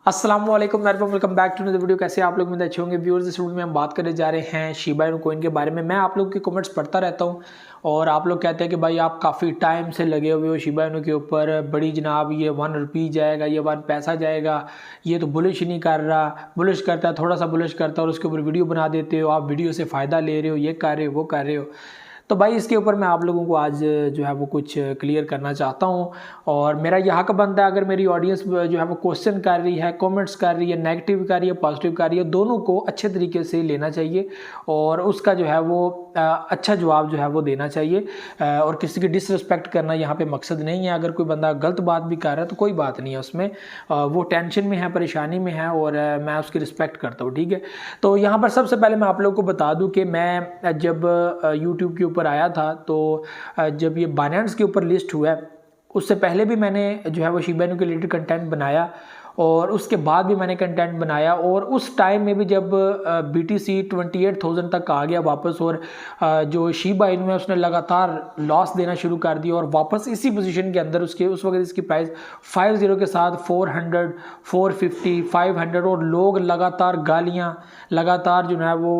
अस्सलाम वालेकुम, welcome back to the video. कैसे आप लोग? में अच्छे होंगे व्यूअर्स। इस वीडियो में हम बात करने जा रहे हैं शिबा इनू कॉइन के बारे में। मैं आप लोग के कमेंट्स पढ़ता रहता हूं और आप लोग कहते हैं कि भाई आप काफ़ी टाइम से लगे हुए हो शिबा इनू के ऊपर, बड़ी जनाब ये 1 रुपी जाएगा, ये 1 पैसा जाएगा, ये तो बुलिश ही नहीं कर रहा। बुलिश करता है, थोड़ा सा बुलिश करता है और उसके ऊपर वीडियो बना देते हो, आप वीडियो से फ़ायदा ले रहे हो, ये कर रहे हो, वो कर रहे हो। तो भाई इसके ऊपर मैं आप लोगों को आज जो है वो कुछ क्लियर करना चाहता हूँ और मेरा यह हक बनता है, अगर मेरी ऑडियंस जो है वो क्वेश्चन कर रही है, कमेंट्स कर रही है, नेगेटिव कर रही है, पॉजिटिव कर रही है, दोनों को अच्छे तरीके से लेना चाहिए और उसका जो है वो अच्छा जवाब जो है वो देना चाहिए। और किसी की डिसरिस्पेक्ट करना यहाँ पे मकसद नहीं है। अगर कोई बंदा गलत बात भी कर रहा है तो कोई बात नहीं है उसमें, वो टेंशन में है, परेशानी में है और मैं उसकी रिस्पेक्ट करता हूँ, ठीक है। तो यहाँ पर सबसे पहले मैं आप लोगों को बता दूँ कि मैं जब यूट्यूब के ऊपर आया था तो जब ये बाइनेंस के ऊपर लिस्ट हुआ है उससे पहले भी मैंने जो है वो शिबा इनू के रिलेटेड कंटेंट बनाया और उसके बाद भी मैंने कंटेंट बनाया और उस टाइम में भी जब BTC 28,000 तक आ गया वापस और जो शिबा इनू है उसने लगातार लॉस देना शुरू कर दिया और वापस इसी पोजीशन के अंदर उसके उस वक्त इसकी प्राइस 50 के साथ 400, 450, 500 और लोग लगातार गालियां लगातार जो है वो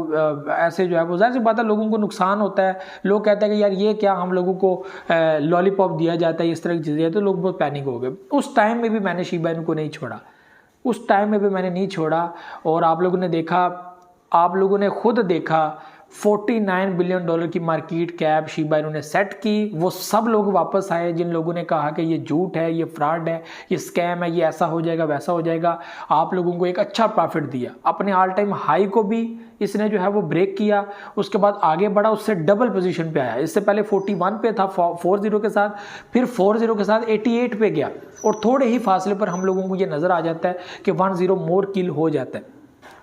ऐसे जो है वो ज़ाहिर सी बात है लोगों को नुकसान होता है। लोग कहते हैं कि यार ये क्या हम लोगों को लॉलीपॉप दिया जाता है, इस तरह की चीज़ें, तो लोग बहुत पैनिक हो गए। उस टाइम में भी मैंने शिबा इनू को नहीं छोड़ा, उस टाइम में भी मैंने नहीं छोड़ा और आप लोगों ने देखा, आप लोगों ने खुद देखा 49 बिलियन डॉलर की मार्केट कैप शिबा इनू ने सेट की। वो सब लोग वापस आए जिन लोगों ने कहा कि ये झूठ है, ये फ्रॉड है, ये स्कैम है, ये ऐसा हो जाएगा, वैसा हो जाएगा। आप लोगों को एक अच्छा प्रॉफिट दिया, अपने ऑल टाइम हाई को भी इसने जो है वो ब्रेक किया, उसके बाद आगे बढ़ा, उससे डबल पोजीशन पे आया। इससे पहले 41 पे था 40 के साथ, फिर 40 के साथ 88 पे गया और थोड़े ही फासले पर हम लोगों को ये नज़र आ जाता है कि 10 मोर किल हो जाता है,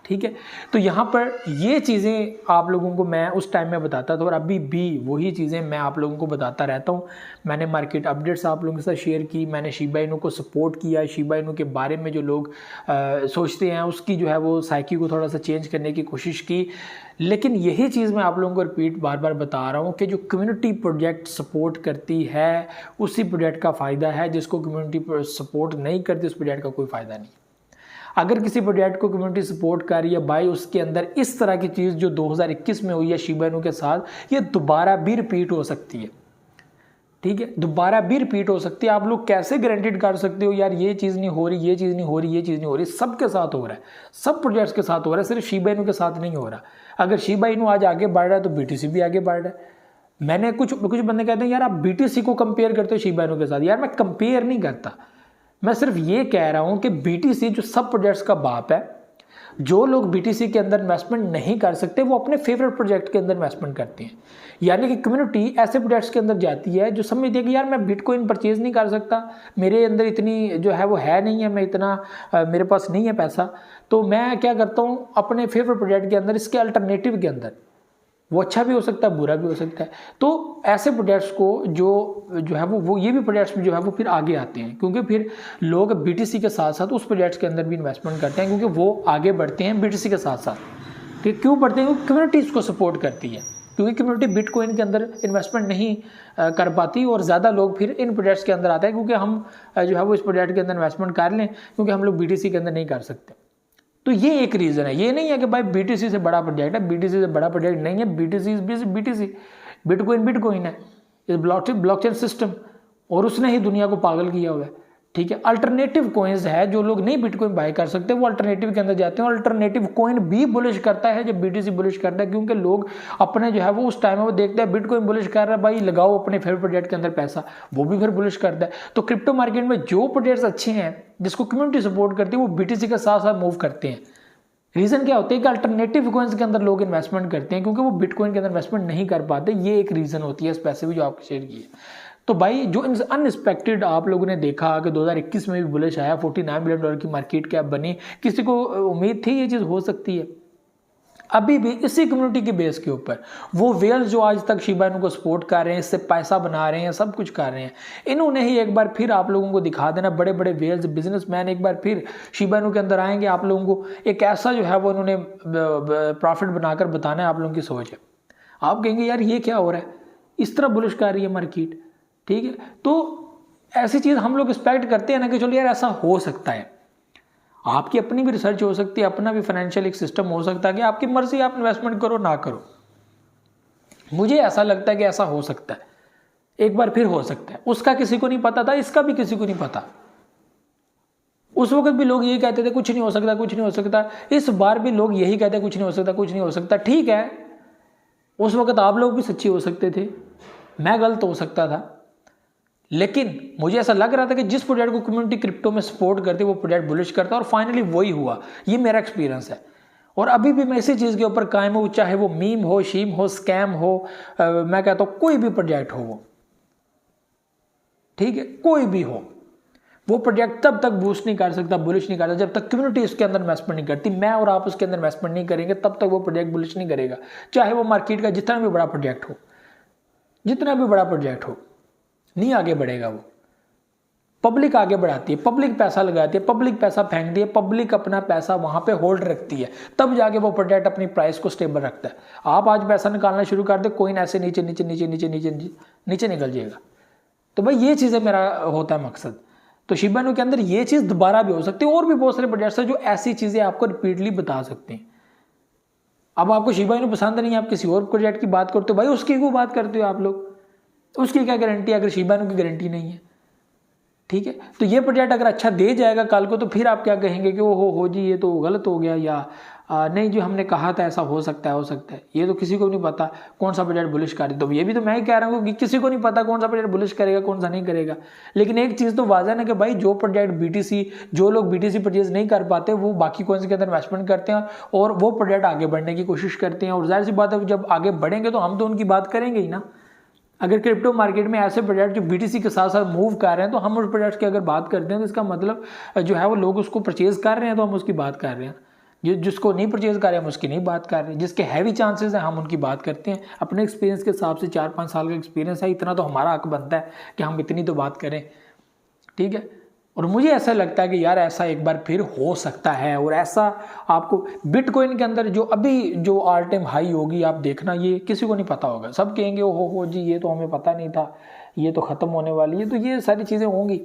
ठीक है। तो यहाँ पर ये चीज़ें आप लोगों को मैं उस टाइम में बताता था और अभी भी वही चीज़ें मैं आप लोगों को बताता रहता हूँ। मैंने मार्केट अपडेट्स आप लोगों के साथ शेयर की, मैंने शिबा इनू को सपोर्ट किया, शिबा इनू के बारे में जो लोग सोचते हैं उसकी जो है वो साइकी को थोड़ा सा चेंज करने की कोशिश की। लेकिन यही चीज़ मैं आप लोगों को रिपीट बार बार बता रहा हूँ कि जो कम्युनिटी प्रोजेक्ट सपोर्ट करती है उसी प्रोजेक्ट का फ़ायदा है, जिसको कम्युनिटी सपोर्ट नहीं करती उस प्रोजेक्ट का कोई फ़ायदा नहीं। अगर किसी प्रोजेक्ट को कम्युनिटी सपोर्ट कर रही है भाई, उसके अंदर इस तरह की चीज़ जो 2021 में हुई है शिबा इनू के साथ, ये दोबारा भी रिपीट हो सकती है, ठीक है, दोबारा भी रिपीट हो सकती है। आप लोग कैसे गारंटीड कर सकते हो यार ये चीज़ नहीं हो रही, ये चीज़ नहीं हो रही, ये चीज़ नहीं हो रही? सबके साथ हो रहा है, सब प्रोजेक्ट्स के साथ हो रहा है, सिर्फ शिबा इनू के साथ नहीं हो रहा। अगर शिबा इनू आज आगे बढ़ रहा है तो BTC भी आगे बढ़ रहा है। मैंने कुछ बंदे कहते हैं यार आप BTC को कंपेयर करते हो शिबा इनू के साथ। यार मैं कंपेयर नहीं करता, मैं सिर्फ ये कह रहा हूं कि BTC जो सब प्रोजेक्ट्स का बाप है, जो लोग BTC के अंदर इन्वेस्टमेंट नहीं कर सकते वो अपने फेवरेट प्रोजेक्ट के अंदर इन्वेस्टमेंट करते हैं। यानी कि कम्युनिटी ऐसे प्रोजेक्ट्स के अंदर जाती है जो समझती है कि यार मैं बिटकॉइन परचेज नहीं कर सकता, मेरे अंदर इतनी जो है वो है नहीं है, मैं इतना मेरे पास नहीं है पैसा, तो मैं क्या करता हूँ अपने फेवरेट प्रोजेक्ट के अंदर, इसके अल्टरनेटिव के अंदर, वो अच्छा भी हो सकता है, बुरा भी हो सकता है। तो ऐसे प्रोजेक्ट्स को जो है वो ये भी प्रोजेक्ट्स जो है वो फिर आगे आते हैं, क्योंकि फिर लोग BTC के साथ साथ उस प्रोजेक्ट्स के अंदर भी इन्वेस्टमेंट करते हैं, क्योंकि वो आगे बढ़ते हैं BTC के साथ साथ। ठीक, क्यों बढ़ते हैं? क्योंकि कम्युनिटी इसको सपोर्ट करती है, क्योंकि कम्युनिटी बिटकॉइन के अंदर इन्वेस्टमेंट नहीं कर पाती और ज़्यादा लोग फिर इन प्रोजेक्ट्स के अंदर आते हैं, क्योंकि हम जो है वो इस प्रोजेक्ट के अंदर इन्वेस्टमेंट कर लें, क्योंकि हम लोग BTC के अंदर नहीं कर सकते। तो ये एक रीज़न है। ये नहीं है कि भाई BTC से बड़ा प्रोजेक्ट है, BTC से बड़ा प्रोजेक्ट नहीं है। BTC इज BTC, बिटकॉइन है, इस ब्लॉकचेन सिस्टम, और उसने ही दुनिया को पागल किया हुआ है, ठीक है। अल्टरनेटिव कॉइन्स है, जो लोग नहीं बिटकॉइन बाय कर सकते वो अल्टरनेटिव के अंदर जाते हैं। अल्टरनेटिव कॉइन भी बुलिश करता है जब BTC बुलिश करता है, क्योंकि लोग अपने जो है वो उस टाइम में वो देखते हैं बिटकॉइन बुलिश कर रहा है, भाई लगाओ अपने फेवरेट प्रोजेक्ट के अंदर पैसा, वो भी फिर बुलिश करता है। तो क्रिप्टो मार्केट में जो प्रोजेक्ट्स अच्छे हैं जिसको कम्युनिटी सपोर्ट करती है वो BTC के साथ साथ मूव करते हैं। रीज़न क्या होता है कि अल्टरनेटिव कॉइन्स के अंदर लोग इन्वेस्टमेंट करते हैं, क्योंकि वो बिटकॉइन के अंदर इन्वेस्टमेंट नहीं कर पाते। ये एक रीज़न होती है इस पैसे भी जो आपको शेयर की है। तो भाई जो अनएक्सपेक्टेड आप लोगों ने देखा कि 2021 में भी बुलिश आया, 49 बिलियन डॉलर की मार्केट कैप बनी, किसी को उम्मीद थी ये चीज़ हो सकती है? अभी भी इसी कम्युनिटी के बेस के ऊपर वो वेल्स जो आज तक शिबा इनू को सपोर्ट कर रहे हैं, इससे पैसा बना रहे हैं, सब कुछ कर रहे हैं, इन्होंने ही एक बार फिर आप लोगों को दिखा देना। बड़े बड़े वेल्स बिजनेसमैन एक बार फिर शिबा इनू के अंदर आएंगे, आप लोगों को एक ऐसा जो है वो उन्होंने प्रॉफिट बनाकर बताना है। आप लोगों की सोच है, आप कहेंगे यार ये क्या हो रहा है, इस तरह बुलिश कर रही है मार्केट, ठीक है। तो ऐसी चीज़ हम लोग एक्सपेक्ट करते हैं ना कि चलो यार ऐसा हो सकता है। आपकी अपनी भी रिसर्च हो सकती है, अपना भी फाइनेंशियल एक सिस्टम हो सकता है कि आपकी मर्जी आप इन्वेस्टमेंट करो ना करो। मुझे ऐसा लगता है कि ऐसा हो सकता है, एक बार फिर हो सकता है। उसका किसी को नहीं पता था, इसका भी किसी को नहीं पता। उस वक्त भी लोग यही कहते थे कुछ नहीं हो सकता, कुछ नहीं हो सकता। इस बार भी लोग यही कहते हैं कुछ नहीं हो सकता, कुछ नहीं हो सकता। ठीक है, उस वक्त आप लोग भी सच्चे हो सकते थे, मैं गलत हो सकता था, लेकिन मुझे ऐसा लग रहा था कि जिस प्रोजेक्ट को कम्युनिटी क्रिप्टो में सपोर्ट करती वो प्रोजेक्ट बुलिश करता, और फाइनली वही हुआ। ये मेरा एक्सपीरियंस है और अभी भी मैं इसी चीज़ के ऊपर कायम हूँ, चाहे वो मीम हो, शीम हो, स्कैम हो, मैं कहता हूँ कोई भी प्रोजेक्ट हो वो, ठीक है, कोई भी हो, वो प्रोजेक्ट तब तक बूस्ट नहीं कर सकता, बुलिश नहीं कर सकता, जब तक कम्युनिटी उसके अंदर इन्वेस्टमेंट नहीं करती। मैं और आप उसके अंदर इन्वेस्टमेंट नहीं करेंगे तब तक वो प्रोजेक्ट बुलिश नहीं करेगा, चाहे वो मार्केट का जितना भी बड़ा प्रोजेक्ट हो, जितना भी बड़ा प्रोजेक्ट हो, नहीं आगे बढ़ेगा वो। पब्लिक आगे बढ़ाती है, पब्लिक पैसा लगाती है, पब्लिक पैसा फेंकती है, पब्लिक अपना पैसा वहां पे होल्ड रखती है, तब जाके वो प्रोजेक्ट अपनी प्राइस को स्टेबल रखता है। आप आज पैसा निकालना शुरू कर दे, कोइन ऐसे नीचे नीचे नीचे नीचे नीचे नीचे निकल जाएगा। तो भाई ये चीज़ें मेरा होता है मकसद। तो शिबा इनू के अंदर ये चीज़ दोबारा भी हो सकती है, और भी बहुत सारे प्रोजेक्ट्स हैं जो ऐसी चीज़ें आपको रिपीटली बता सकते हैं। अब आपको शिबा इनू पसंद नहीं है, आप किसी और प्रोजेक्ट की बात करते हो, भाई उसकी क्यों बात करते हो आप लोग? उसकी क्या गारंटी है अगर शिबा इनू की गारंटी नहीं है? ठीक है, तो ये प्रोजेक्ट अगर अच्छा दे जाएगा कल को, तो फिर आप क्या कहेंगे कि ओ हो जी ये तो गलत हो गया, या नहीं जो हमने कहा था ऐसा हो सकता है, हो सकता है। ये तो किसी को नहीं पता कौन सा प्रोजेक्ट बुलिश करे, तो ये भी तो मैं ही कह रहा हूँ कि किसी को नहीं पता कौन सा प्रोजेक्ट बुलिश करेगा, कौन सा नहीं करेगा। लेकिन एक चीज़ तो वाज़ह है ना कि भाई जो प्रोजेक्ट BTC, जो लोग BTC परचेज नहीं कर पाते वो बाकी कॉइन्स के अंदर इन्वेस्टमेंट करते हैं और वो प्रोजेक्ट आगे बढ़ने की कोशिश करते हैं। और जाहिर सी बात है जब आगे बढ़ेंगे तो हम तो उनकी बात करेंगे ही ना। अगर क्रिप्टो मार्केट में ऐसे प्रोजेक्ट जो BTC के साथ साथ मूव कर रहे हैं, तो हम उस प्रोजेक्ट की अगर बात करते हैं तो इसका मतलब जो है वो लोग उसको परचेज कर रहे हैं, तो हम उसकी बात कर रहे हैं। जिसको नहीं परचेज कर रहे हैं हम उसकी नहीं बात कर रहे हैं। जिसके हैवी चांसेस हैं हम उनकी बात करते हैं। अपने एक्सपीरियंस के हिसाब से 4-5 साल का एक्सपीरियंस है, इतना तो हमारा हक बनता है कि हम इतनी तो बात करें, ठीक है। और मुझे ऐसा लगता है कि यार ऐसा एक बार फिर हो सकता है। और ऐसा आपको बिटकॉइन के अंदर जो अभी जो ऑल टाइम हाई होगी, आप देखना, ये किसी को नहीं पता होगा। सब कहेंगे हो जी ये तो हमें पता नहीं था, ये तो ख़त्म होने वाली है। तो ये सारी चीज़ें होंगी,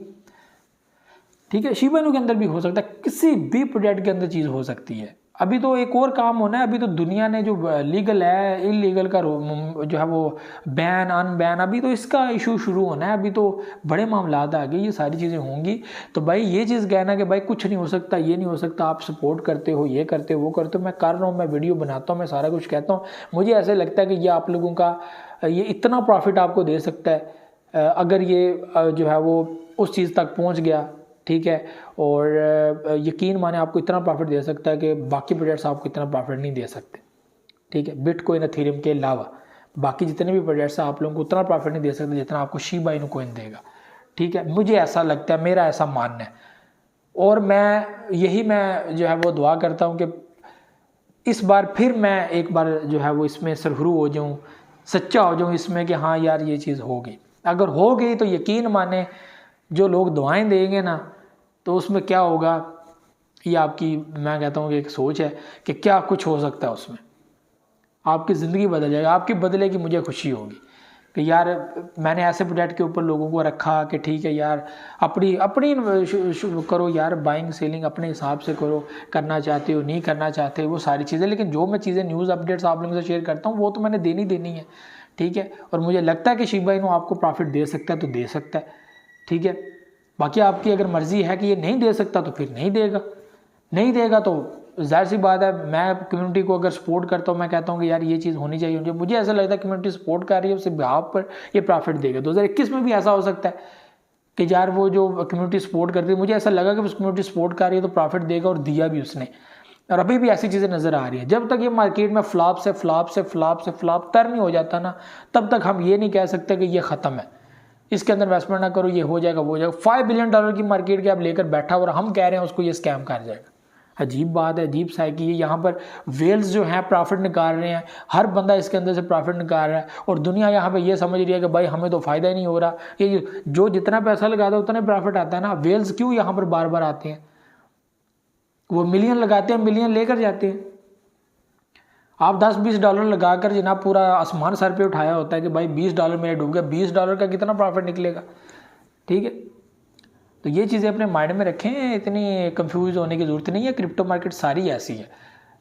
ठीक है। शिबा इनू के अंदर भी हो सकता है, किसी भी प्रोजेक्ट के अंदर चीज़ हो सकती है। अभी तो एक और काम होना है। अभी तो दुनिया ने जो लीगल है इलीगल का जो है वो बैन अनबैन, अभी तो इसका इशू शुरू होना है। अभी तो बड़े मामला आ गए, ये सारी चीज़ें होंगी। तो भाई ये चीज़ कहना कि भाई कुछ नहीं हो सकता, ये नहीं हो सकता, आप सपोर्ट करते हो, ये करते हो, वो करते हो, मैं कर रहा हूँ, मैं वीडियो बनाता हूँ, मैं सारा कुछ कहता हूँ। मुझे ऐसे लगता है कि ये आप लोगों का ये इतना प्रॉफिट आपको दे सकता है अगर ये जो है वो उस चीज़ तक पहुँच गया, ठीक है। और यकीन माने आपको इतना प्रॉफिट दे सकता है कि बाकी प्रोजेक्ट्स आपको इतना प्रॉफिट नहीं दे सकते, ठीक है। बिटकॉइन एथेरियम के अलावा बाकी जितने भी प्रोजेक्ट्स हैं आप लोगों को उतना प्रॉफिट नहीं दे सकते जितना आपको शिबा इनू कॉइन देगा, ठीक है। मुझे ऐसा लगता है, मेरा ऐसा मानना है। और मैं जो है वो दुआ करता हूँ कि इस बार फिर मैं एक बार जो है वो इसमें सरगुरू हो जाऊँ, सच्चा हो जाऊँ इसमें कि हाँ यार ये चीज़ होगी। अगर हो गई तो यकीन माने जो लोग दुआएं देंगे ना, तो उसमें क्या होगा, ये आपकी मैं कहता हूँ कि एक सोच है कि क्या कुछ हो सकता है उसमें। आपकी ज़िंदगी बदल जाएगी, आपकी बदलेगी। मुझे खुशी होगी कि यार मैंने ऐसे प्रोजेक्ट के ऊपर लोगों को रखा कि ठीक है यार अपनी करो यार, बाइंग सेलिंग अपने हिसाब से करो, करना चाहते हो नहीं करना चाहते वो सारी चीज़ें। लेकिन जो मैं चीज़ें न्यूज़ अपडेट्स आप लोगों से शेयर करता हूँ वो तो मैंने देनी है, ठीक है। और मुझे लगता है कि शिबा इनू आपको प्रॉफिट दे सकता है तो दे सकता है, ठीक है। बाकी आपकी अगर मर्जी है कि ये नहीं दे सकता तो फिर नहीं देगा तो जाहिर सी बात है। मैं कम्युनिटी को अगर सपोर्ट करता हूँ, मैं कहता हूँ कि यार ये चीज़ होनी चाहिए। मुझे ऐसा लगता है कम्युनिटी सपोर्ट कर रही है, उससे बिहाफ पर ये प्रॉफिट देगा। 2021 में भी ऐसा हो सकता है कि यार वो जो कम्युनिटी सपोर्ट करती है, मुझे ऐसा लगा कि उस कम्युनिटी सपोर्ट कर रही है तो प्रॉफिट देगा, और दिया भी उसने। और अभी भी ऐसी चीज़ें नज़र आ रही है। जब तक ये मार्केट में फ्लॉप से फ्लॉप तर नहीं हो जाता ना, तब तक हम ये नहीं कह सकते कि ये ख़त्म है, इसके अंदर इन्वेस्टमेंट ना करो, ये हो जाएगा वो हो जाएगा। $5 बिलियन की मार्केट के आप लेकर बैठा और हम कह रहे हैं उसको ये स्कैम कर जाएगा। अजीब बात है, अजीब सा है कि यहाँ पर वेल्स जो हैं प्रॉफिट निकाल रहे हैं, हर बंदा इसके अंदर से प्रॉफिट निकाल रहा है, और दुनिया यहाँ पे ये समझ रही है कि भाई हमें तो फ़ायदा ही नहीं हो रहा। ये जो जितना पैसा लगाता है उतना प्रॉफिट आता है ना। वेल्स क्यों यहाँ पर बार बार आते हैं? वो मिलियन लगाते हैं, मिलियन लेकर जाते हैं। आप $10-20 लगाकर जनाब पूरा आसमान सर पे उठाया होता है कि भाई $20 मेरे डूब गया, $20 का कितना प्रॉफिट निकलेगा, ठीक है। तो ये चीज़ें अपने माइंड में रखें, इतनी कंफ्यूज होने की ज़रूरत नहीं है। क्रिप्टो मार्केट सारी ऐसी है,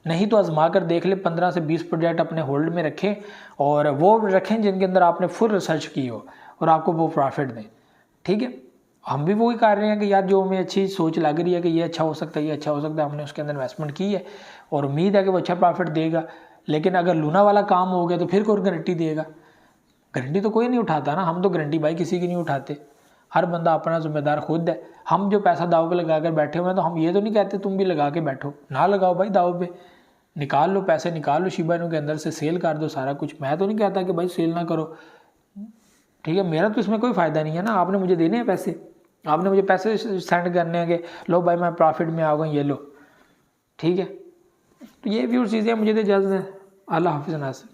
नहीं तो आजमा कर देख ले। 15 से 20 प्रोजेक्ट अपने होल्ड में रखें और वो रखें जिनके अंदर आपने फुल रिसर्च की हो और आपको वो प्रॉफिट दें। ठीक है, हम भी वही कर रहे हैं कि यार जो हमें अच्छी सोच लग रही है कि ये अच्छा हो सकता है, ये अच्छा हो सकता है, हमने उसके अंदर इन्वेस्टमेंट की है और उम्मीद है कि वो अच्छा प्रॉफिट देगा। लेकिन अगर लूना वाला काम हो गया तो फिर कौन गारंटी देगा? गारंटी तो कोई नहीं उठाता ना, हम तो गारंटी भाई किसी की नहीं उठाते। हर बंदा अपना जिम्मेदार खुद है। हम जो पैसा दाव पे लगा कर बैठे हुए हैं तो हम ये तो नहीं कहते तुम भी लगा के बैठो, ना लगाओ भाई दाव पे, निकाल लो पैसे, निकाल लो शिबा इनू के अंदर से, सेल कर दो सारा कुछ। मैं तो नहीं कहता कि भाई सेल ना करो, ठीक है, मेरा तो इसमें कोई फ़ायदा नहीं है ना। आपने मुझे देने हैं पैसे, आपने मुझे पैसे सेंड करने हैं कि लो भाई मैं प्रॉफिट में आ गई, ये लो, ठीक है। तो ये भी और चीज़ें मुझे तो इजाज़त है। अल्लाह हाफिज़ नासिर।